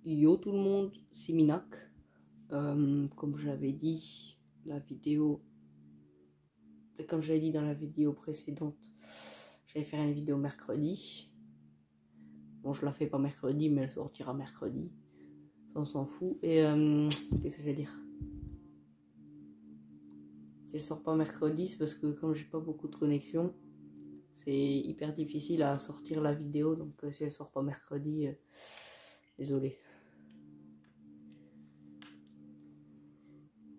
Yo tout le monde, c'est Minak. Comme j'avais dit, comme j'avais dit dans la vidéo précédente, j'allais faire une vidéo mercredi. Bon, je la fais pas mercredi, mais elle sortira mercredi. Ça, on s'en fout. Et qu'est-ce que j'allais dire? Si elle sort pas mercredi, c'est parce que comme j'ai pas beaucoup de connexion, c'est hyper difficile à sortir la vidéo. Donc si elle sort pas mercredi, désolé.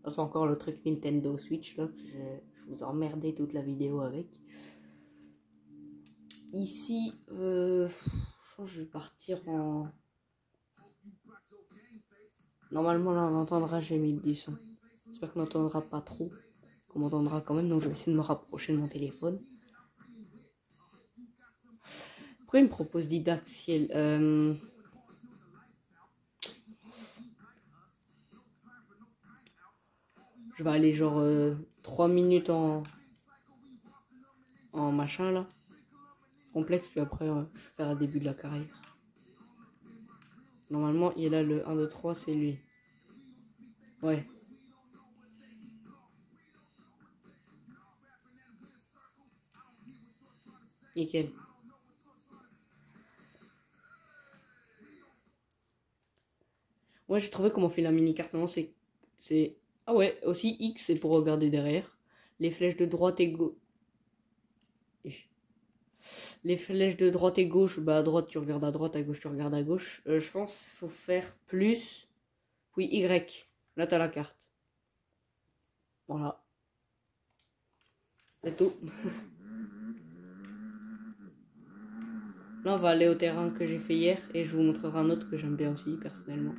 C'est encore le truc Nintendo Switch là, que je vous ai emmerdé toute la vidéo avec. Ici, je pense que je vais partir en... Normalement là on entendra, j'ai mis du son. J'espère qu'on n'entendra pas trop, qu'on m'entendra quand même, donc je vais essayer de me rapprocher de mon téléphone. Pourquoi il me propose Didaxiel Je vais aller genre 3 minutes en machin là, complexe, puis après je vais faire le début de la carrière. Normalement il est là le 1, 2, 3, c'est lui. Ouais. Nickel. Ouais, j'ai trouvé comment on fait la mini-carte. Non, c'est... Ah ouais, aussi X, c'est pour regarder derrière. Les flèches de droite et gauche... Les flèches de droite et gauche, bah à droite tu regardes à droite, à gauche tu regardes à gauche. Je pense qu'il faut faire plus, puis Y. Là t'as la carte. Voilà. C'est tout. Là on va aller au terrain que j'ai fait hier et je vous montrerai un autre que j'aime bien aussi personnellement.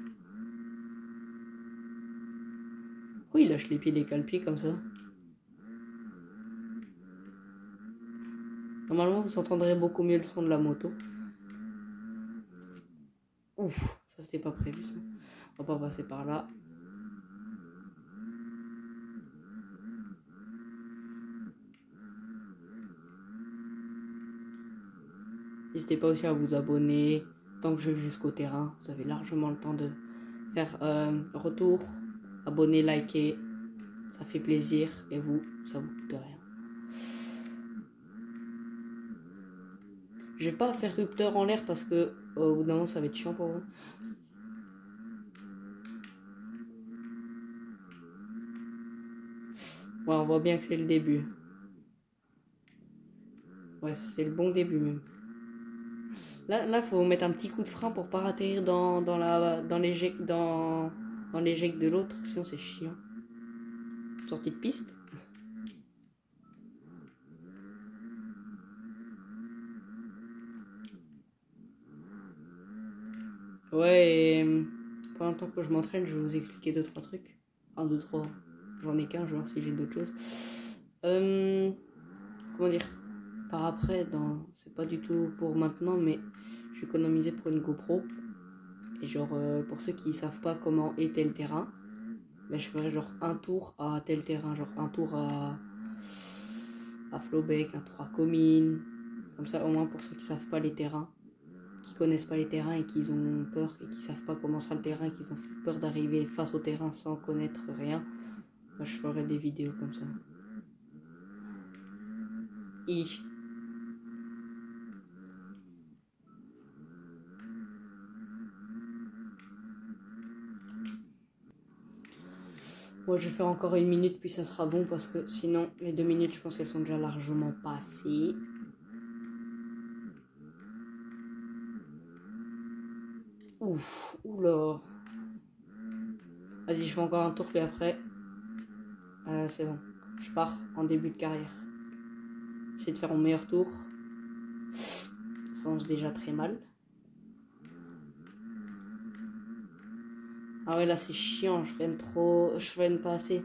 Pourquoi il lâche les pieds des calpiers comme ça? Normalement vous entendrez beaucoup mieux le son de la moto. Ouf, ça c'était pas prévu ça. On va pas passer par là. N'hésitez pas aussi à vous abonner. Tant que je vais jusqu'au terrain, vous avez largement le temps de faire retour, abonner, liker. Ça fait plaisir. Et vous, ça vous coûte rien. Je vais pas faire rupteur en l'air parce que au bout d'un moment ça va être chiant pour vous. Ouais, on voit bien que c'est le début. Ouais, c'est le bon début même. Là, faut mettre un petit coup de frein pour pas atterrir dans l'éject de l'autre, sinon c'est chiant. Sortie de piste. Ouais, et pendant le temps que je m'entraîne, je vais vous expliquer 2-3 trucs. 1, 2, 3. J'en ai qu'un, je vais voir si j'ai d'autres choses. Comment dire? Par après, c'est pas du tout pour maintenant, mais je vais économiser pour une GoPro. Et genre, pour ceux qui savent pas comment est tel terrain, ben, je ferai genre un tour à tel terrain. Genre un tour à Flobeck, un tour à Comines. Comme ça, au moins pour ceux qui savent pas les terrains, qui connaissent pas les terrains et qui ont peur et qui savent pas comment sera le terrain, qui ont peur d'arriver face au terrain sans connaître rien, ben, je ferai des vidéos comme ça. Moi je vais faire encore 1 minute puis ça sera bon parce que sinon les 2 minutes je pense qu'elles sont déjà largement passées. Ouf, oula. Vas-y, je fais encore un tour puis après c'est bon. Je pars en début de carrière. J'essaie de faire mon meilleur tour. Ça lance déjà très mal. Ah ouais là c'est chiant, je freine pas assez.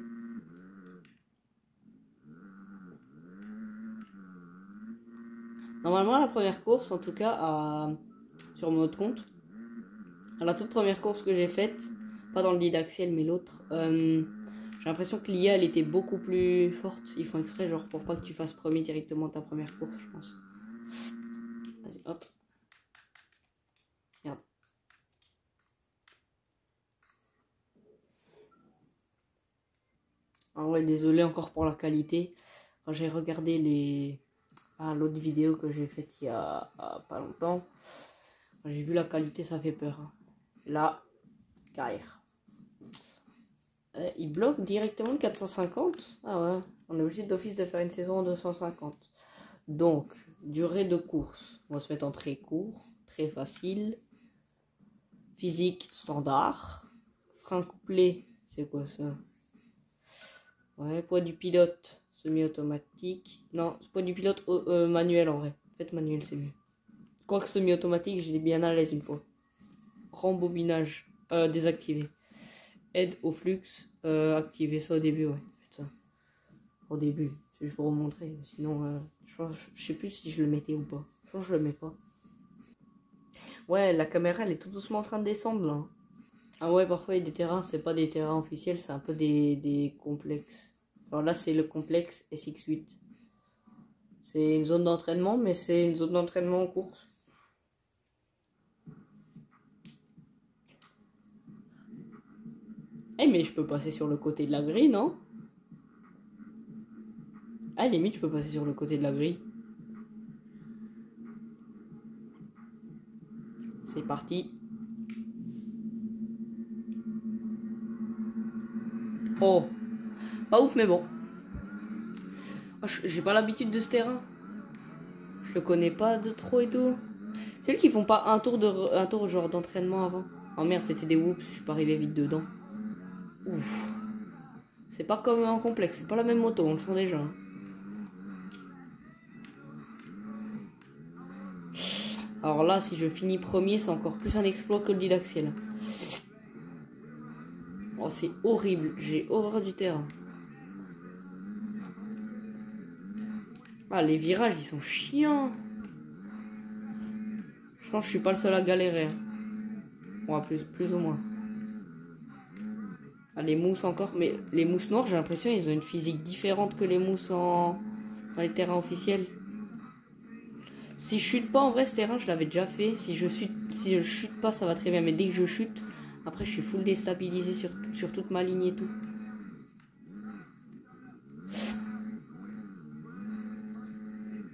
Normalement la première course en tout cas sur mon autre compte, la toute première course que j'ai faite, pas dans le Didaxiel mais l'autre, j'ai l'impression que l'IA elle était beaucoup plus forte. Ils font exprès genre pour pas que tu fasses premier directement ta première course je pense. Vas-y hop. Merde. Ah ouais, désolé encore pour la qualité. Quand j'ai regardé l'autre vidéo que j'ai faite il y a pas longtemps, quand j'ai vu la qualité, ça fait peur. Hein. Là, carrière. Il bloque directement le 450. Ah ouais, on est obligé d'office de faire une saison en 250. Donc, durée de course. On va se mettre en très court, très facile. Physique standard. Frein couplé, c'est quoi ça? Ouais, poids du pilote, semi-automatique. Non, poids du pilote manuel en vrai. Faites manuel, c'est mieux. Quoique semi-automatique, j'ai bien à l'aise une fois. Rembobinage, désactivé. Aide au flux, activer ça au début, ouais. Faites ça. Au début, c'est juste pour vous montrer. Sinon, je sais plus si je le mettais ou pas. Je pense que je le mets pas. Ouais, la caméra, elle est tout doucement en train de descendre, là. Ah ouais, parfois, il y a des terrains, c'est pas des terrains officiels, c'est un peu des complexes. Alors là, c'est le complexe SX8. C'est une zone d'entraînement, mais c'est une zone d'entraînement en course. Eh, mais je peux passer sur le côté de la grille, non? Ah, limite, je peux passer sur le côté de la grille. C'est parti. Oh, pas ouf, mais bon. Oh, j'ai pas l'habitude de ce terrain. Je le connais pas de trop et tout. C'est eux qui font pas un tour genre d'entraînement avant. Oh merde, c'était des whoops, je suis pas arrivé vite dedans. Ouf. C'est pas comme en complexe, c'est pas la même moto, on le sent déjà. Alors là, si je finis premier, c'est encore plus un exploit que le didaxiel. Oh, c'est horrible, j'ai horreur du terrain. Ah, les virages, ils sont chiants. Je pense que je suis pas le seul à galérer. Ouais, plus ou moins. Ah, les mousses encore, mais les mousses noires, j'ai l'impression ils ont une physique différente que les mousses dans les terrains officiels. Si je chute pas, en vrai, ce terrain, je l'avais déjà fait. Si je chute pas, ça va très bien. Mais dès que je chute, après, je suis full déstabilisé sur toute ma ligne et tout.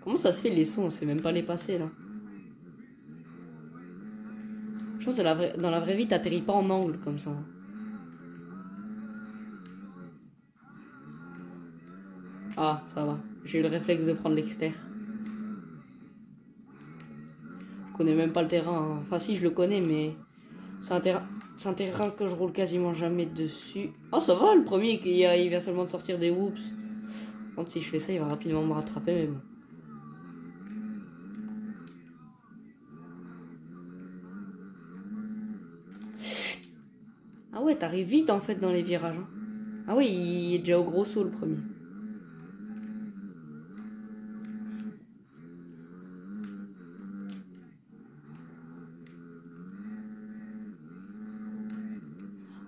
Comment ça se fait les sons? On sait même pas les passer là. Je pense que dans la vraie vie, t'atterris pas en angle comme ça. Ah, ça va. J'ai eu le réflexe de prendre l'extérieur. Je connais même pas le terrain. Hein. Enfin, si, je le connais, mais c'est un terrain que je roule quasiment jamais dessus. Oh, ça va, le premier, il vient seulement de sortir des whoops. Quand si je fais ça, il va rapidement me rattraper même. Ah ouais, t'arrives vite en fait dans les virages. Hein. Ah oui, il est déjà au gros saut le premier.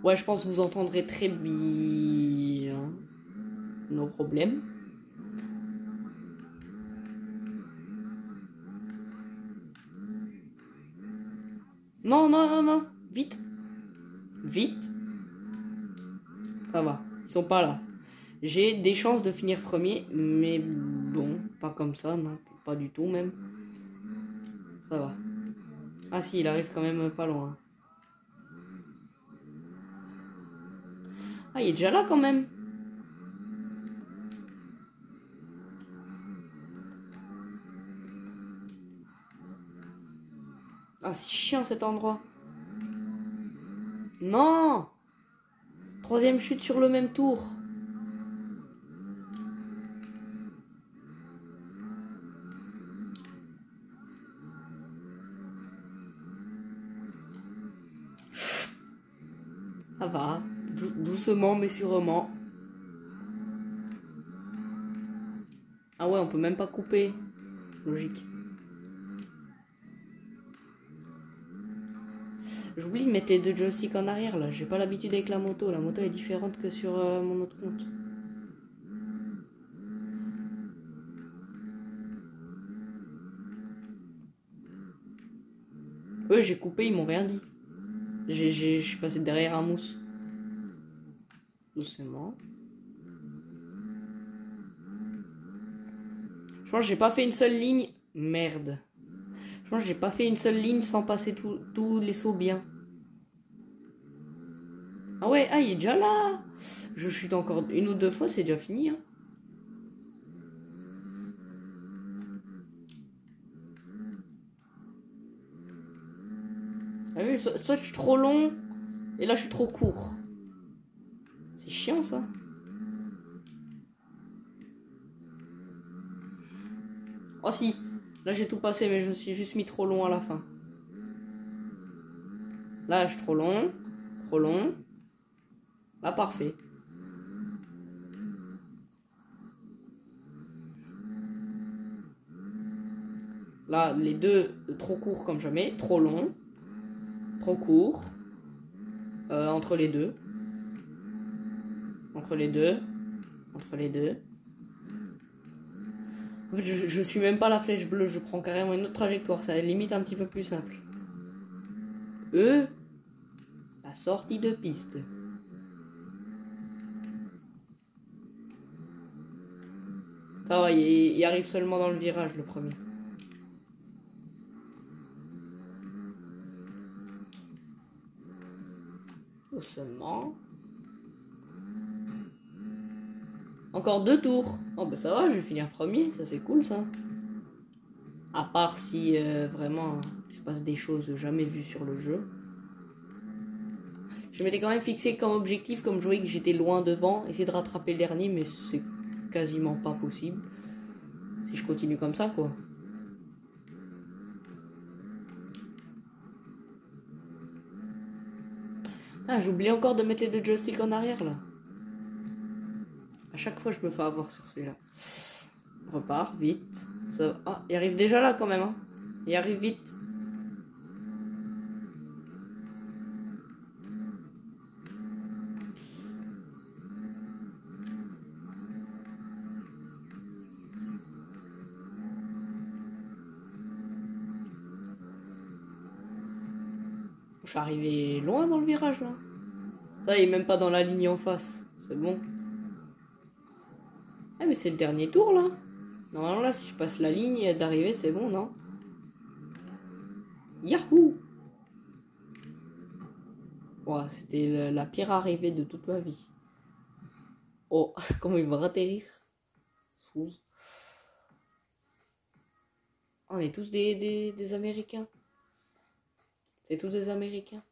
Ouais, je pense que vous entendrez très bien nos problèmes. Non, non, non, non. Vite. Vite. Ça va. Ils sont pas là. J'ai des chances de finir premier, mais bon, pas comme ça, non. Pas du tout même. Ça va. Ah si, il arrive quand même pas loin. Ah, il est déjà là quand même. Ah, c'est chiant cet endroit. Non! Troisième chute sur le même tour. Ça va. Doucement mais sûrement. Ah ouais, on peut même pas couper. Logique. J'oublie de mettre les deux joysticks en arrière là. J'ai pas l'habitude avec la moto. La moto est différente que sur mon autre compte. Eux, j'ai coupé, ils m'ont rien dit. Je suis passé derrière un mousse. Doucement. pense que j'ai pas fait une seule ligne. Merde. Je pense que j'ai pas fait une seule ligne sans passer tous les sauts bien. Ah ouais, ah il est déjà là. Je chute encore une ou deux fois, c'est déjà fini. Hein. Ah oui, soit je suis trop long, et là je suis trop court. C'est chiant ça. Oh si, là j'ai tout passé, mais je me suis juste mis trop long à la fin. Là je suis trop long. Trop long. Là parfait. Là les deux trop courts comme jamais. Trop long. Trop court. Entre les deux. Entre les deux. Entre les deux. En fait, je suis même pas la flèche bleue, je prends carrément une autre trajectoire, ça limite un petit peu plus simple. La sortie de piste. Ça va, il arrive seulement dans le virage, le premier. Doucement. Encore 2 tours. Oh bah ça va, je vais finir premier, ça c'est cool ça. À part si vraiment il se passe des choses jamais vues sur le jeu. Je m'étais quand même fixé comme objectif, comme je voyais que j'étais loin devant, essayer de rattraper le dernier, mais c'est quasiment pas possible. Si je continue comme ça quoi. Ah, j'oublie encore de mettre les deux joysticks en arrière là. À chaque fois, je me fais avoir sur celui-là. Repart, vite. Ça... Ah, il arrive déjà là quand même. Hein. Il arrive vite. Je suis arrivé loin dans le virage là. Ça, il est même pas dans la ligne en face. C'est bon. Ah, mais c'est le dernier tour là. Normalement, là, si je passe la ligne d'arrivée, c'est bon, non? Yahoo! Ouais, c'était la pire arrivée de toute ma vie. Oh, comment il va atterrir? Sous. On est tous des Américains. C'est tous des Américains.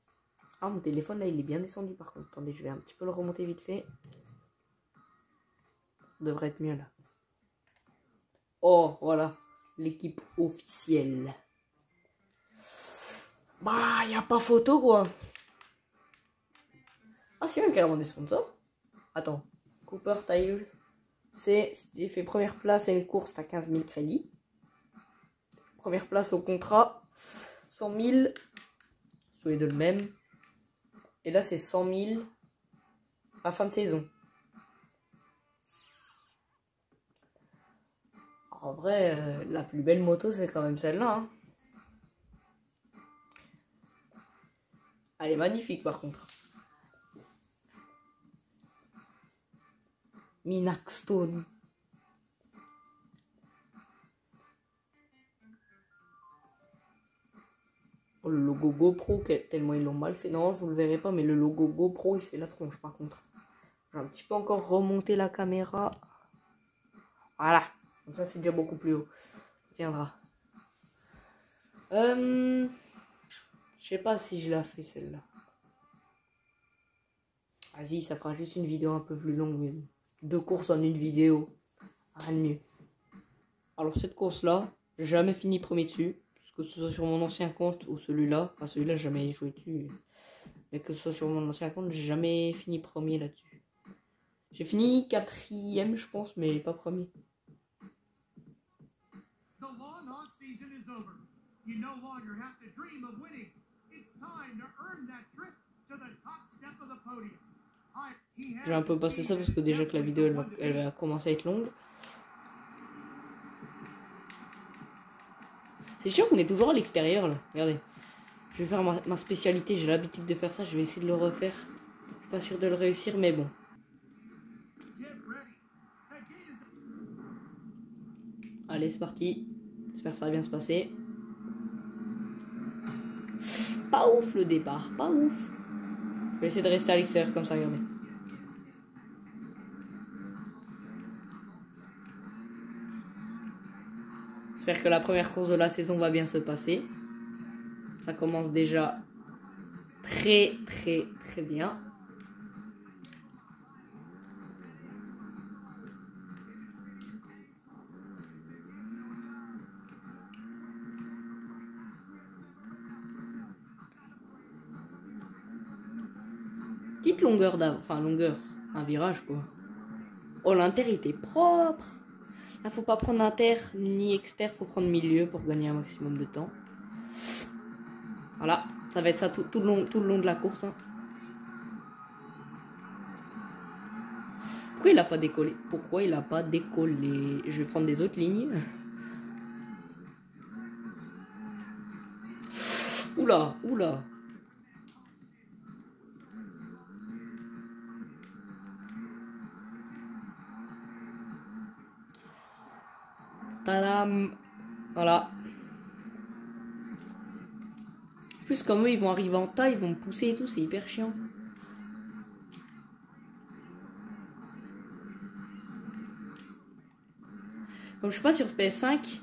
Ah, mon téléphone là, il est bien descendu par contre. Attendez, je vais un petit peu le remonter vite fait. Ça devrait être mieux là. Oh, voilà. L'équipe officielle. Bah, y a pas photo quoi. Ah, c'est un carrément des sponsors. Attends. Cooper Tires. Il fait première place à une course, t'as 15 000 crédits. Première place au contrat, 100 000. Tous les deux le même. Et là, c'est 100 000 à fin de saison. En vrai, la plus belle moto, c'est quand même celle-là. Hein. Elle est magnifique, par contre. Minaxstone. Oh, le logo GoPro, tellement ils l'ont mal fait. Non, vous le verrez pas, mais le logo GoPro, il fait la tronche, par contre. J'ai un petit peu encore remonté la caméra. Voilà. Comme ça, c'est déjà beaucoup plus haut. Ça tiendra. Je sais pas si je l'ai fait, celle-là. Vas-y, ça fera juste une vidéo un peu plus longue. Mais 2 courses en une vidéo. Rien de mieux. Alors, cette course-là, j'ai jamais fini premier dessus. Que ce soit sur mon ancien compte ou celui-là. Enfin, celui-là, j'ai jamais joué dessus. Mais que ce soit sur mon ancien compte, j'ai jamais fini premier là-dessus. J'ai fini 4e, je pense, mais pas premier. J'ai un peu passé ça parce que déjà que la vidéo elle va commencer à être longue. C'est sûr qu'on est toujours à l'extérieur là. Regardez. Je vais faire ma spécialité. J'ai l'habitude de faire ça. Je vais essayer de le refaire. Je suis pas sûr de le réussir, mais bon. Allez, c'est parti. J'espère que ça va bien se passer. Pas ouf le départ, pas ouf. Je vais essayer de rester à l'extérieur comme ça, regardez. J'espère que la première course de la saison va bien se passer. Ça commence déjà très bien. Petite longueur longueur, un virage quoi. Oh, l'inter était propre. Là, faut pas prendre inter ni exter, faut prendre milieu pour gagner un maximum de temps. Voilà, ça va être ça tout le long de la course. Hein. Pourquoi il a pas décollé? Pourquoi il a pas décollé? Je vais prendre des autres lignes. Oula, oula. Tadam. Voilà. En plus, comme eux, ils vont arriver en tas, ils vont me pousser et tout, c'est hyper chiant. Comme je suis pas sur PS5,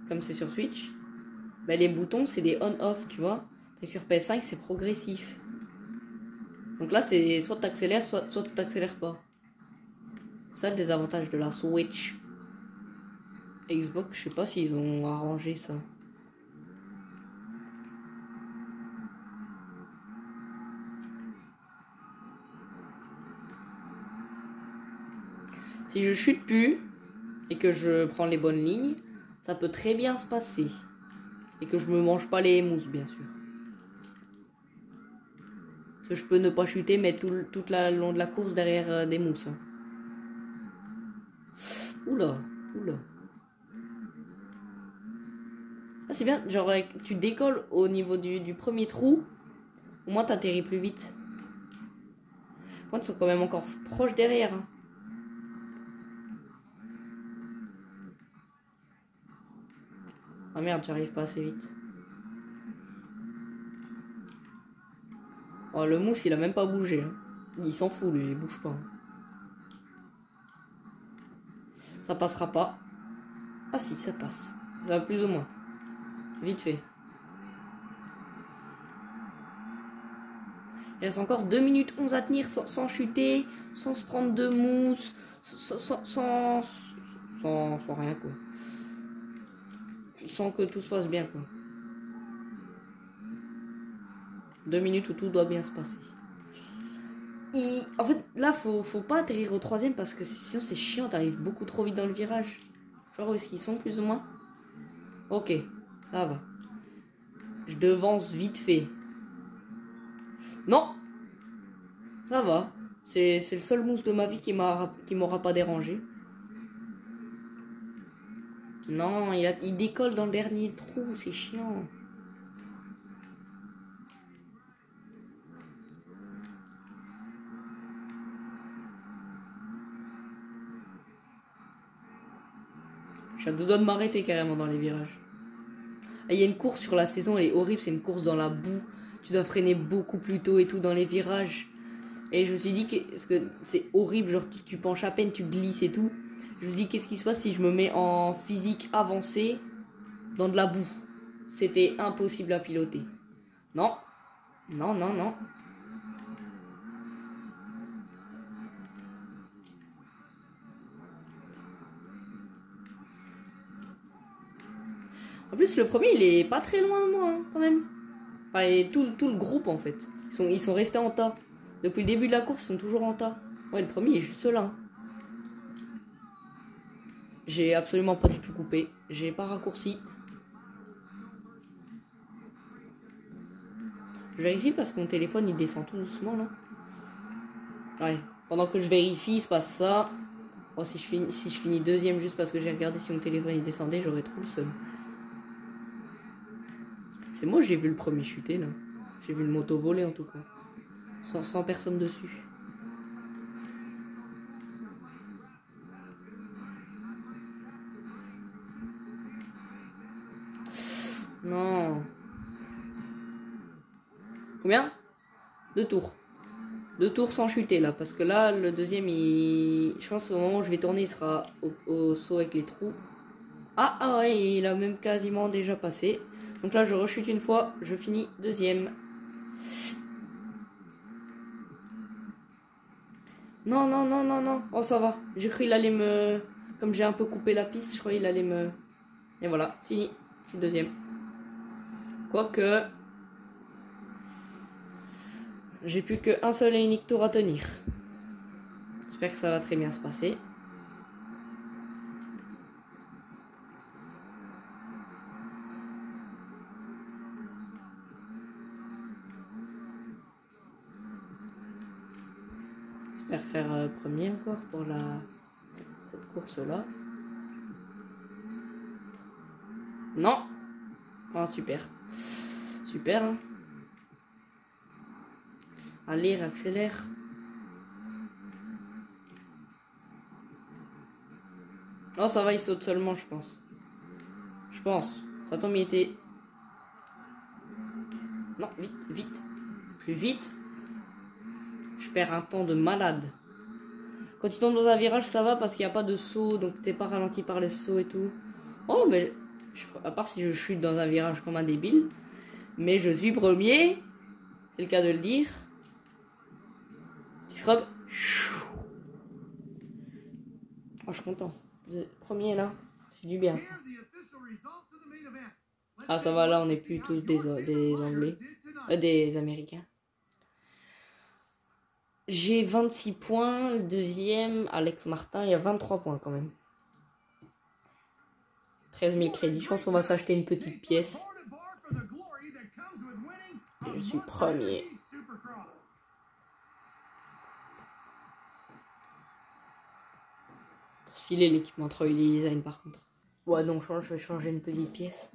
comme c'est sur Switch, bah les boutons, c'est des on-off, tu vois. Et sur PS5, c'est progressif. Donc là, c'est soit t'accélères, soit t'accélères pas. C'est ça le désavantage de la Switch. Xbox, je sais pas s'ils ont arrangé ça. Si je chute plus et que je prends les bonnes lignes, ça peut très bien se passer. Et que je me mange pas les mousses, bien sûr. Parce que je peux ne pas chuter, mais toute la long de la course derrière des mousses. Hein. Oula, oula. Ah, c'est bien, genre tu décolles au niveau du premier trou, au moins t'atterris plus vite. Moi, ils sont quand même encore proches derrière. Hein. Ah merde, j'arrive pas assez vite. Oh, le mousse, il a même pas bougé. Hein. Il s'en fout, lui, il bouge pas. Ça passera pas. Ah si, ça passe. Ça va plus ou moins. Vite fait. Il reste encore 2 minutes 11 à tenir sans chuter, sans se prendre de mousse, sans rien quoi. Sans que tout se passe bien quoi. 2 minutes où tout doit bien se passer. En fait, là, faut pas atterrir au troisième parce que sinon c'est chiant, t'arrives beaucoup trop vite dans le virage. Genre où est-ce qu'ils sont plus ou moins? Ok, ça va. Je devance vite fait. Non! Ça va. C'est le seul mousse de ma vie qui m'aura pas dérangé. Non, il décolle dans le dernier trou, c'est chiant. Je suis à deux doigts de m'arrêter carrément dans les virages. Il y a une course sur la saison, elle est horrible, c'est une course dans la boue. Tu dois freiner beaucoup plus tôt et tout dans les virages. Et je me suis dit que c'est horrible, genre tu penches à peine, tu glisses et tout. Je me dis qu'est-ce qui se passe si je me mets en physique avancée dans de la boue. C'était impossible à piloter. Non, non, non, non. En plus, le premier, il est pas très loin de moi, hein, quand même. Enfin, et tout le groupe, en fait. Ils sont restés en tas. Depuis le début de la course, ils sont toujours en tas. Ouais, le premier, il est juste là. Hein. J'ai absolument pas du tout coupé. J'ai pas raccourci. Je vérifie parce que mon téléphone, il descend tout doucement, là. Ouais. Pendant que je vérifie, il se passe ça. Oh, si je finis deuxième juste parce que j'ai regardé si mon téléphone, il descendait, j'aurais trop le seum. C'est moi, j'ai vu le premier chuter, là. J'ai vu le moto voler, en tout cas. Sans personne dessus. Non. Combien? 2 tours. 2 tours sans chuter là. Parce que là, le deuxième, je pense au moment où je vais tourner, il sera au saut avec les trous. Ah ouais, il a même quasiment déjà passé. Donc là, je rechute une fois. Je finis deuxième. Non, non, non, non, non. Oh, ça va. J'ai cru qu'il allait me... Comme j'ai un peu coupé la piste, je croyais qu'il allait me... Et voilà, fini. Je suis deuxième. Quoique... J'ai plus qu'un seul et unique tour à tenir. J'espère que ça va très bien se passer. J'espère faire premier encore pour cette course-là. Non. Ah, super. Super, hein. Allez, accélère. Oh, ça va, il saute seulement, je pense. Je pense. Ça tombe, il était... Non, vite, vite. Plus vite. Je perds un temps de malade. Quand tu tombes dans un virage, ça va parce qu'il n'y a pas de saut, donc t'es pas ralenti par les sauts et tout. Oh, mais... à part si je chute dans un virage comme un débile. Mais je suis premier. C'est le cas de le dire. Petit scrub. Oh, je suis content. Premier là. C'est du bien. Ah, ça va, là, on n'est plus tous des Anglais. Des Américains. J'ai 26 points. Le deuxième, Alex Martin, il y a 23 points quand même. 13 000 crédits. Je pense qu'on va s'acheter une petite pièce. Et je suis premier. Pour sceller l'équipement Troy Design par contre. Ouais, donc je vais changer une petite pièce.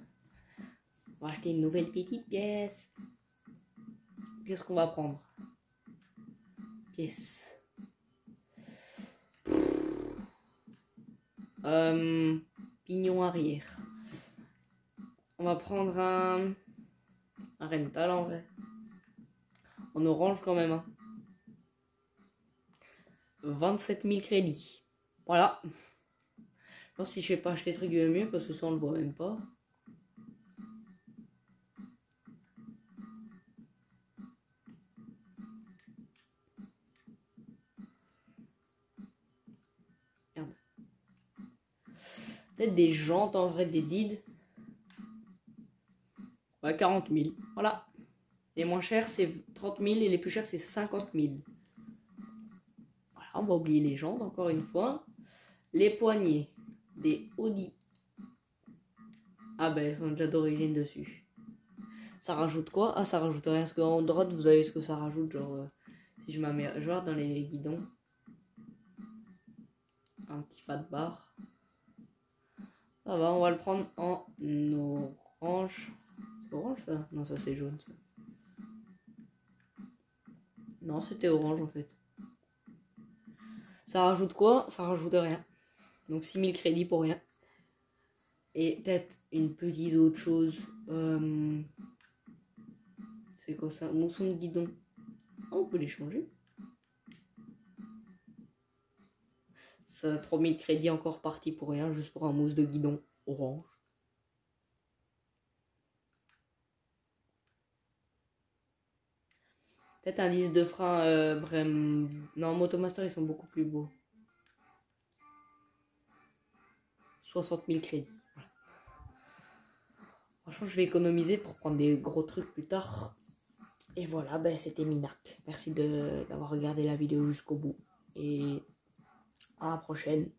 On va acheter une nouvelle petite pièce. Qu'est-ce qu'on va prendre? Pièce. Pignon arrière. On va prendre un rental en vrai. En orange quand même. Hein. 27 000 crédits. Voilà. Alors si je sais pas acheter des trucs mieux parce que ça on le voit même pas. Merde. Peut-être des jantes en vrai, des dides. Ouais, 40 000. Voilà. Les moins chers c'est 30 000 et les plus chers c'est 50 000. Voilà, on va oublier les jantes encore une fois. Les poignées. Des Audi. Ah ben elles sont déjà d'origine dessus. Ça rajoute quoi? Ah ça rajoute rien. Parce qu'en droite vous avez ce que ça rajoute. Genre si je m'améliore dans les guidons. Un petit fat bar. Ça va, on va le prendre en orange. C'est orange ça? Non ça c'est jaune ça. Non c'était orange en fait. Ça rajoute quoi? Ça rajoute rien. Donc 6000 crédits pour rien. Et peut-être une petite autre chose. C'est quoi ça? Mousson de guidon. Ah, on peut les changer. Ça 3000 crédits encore parti pour rien. Juste pour un mousse de guidon orange. Peut-être un disque de frein Non, Motomaster ils sont beaucoup plus beaux. 60 000 crédits. Voilà. Franchement, je vais économiser pour prendre des gros trucs plus tard. Et voilà, ben, c'était Minac. Merci d'avoir regardé la vidéo jusqu'au bout. Et à la prochaine.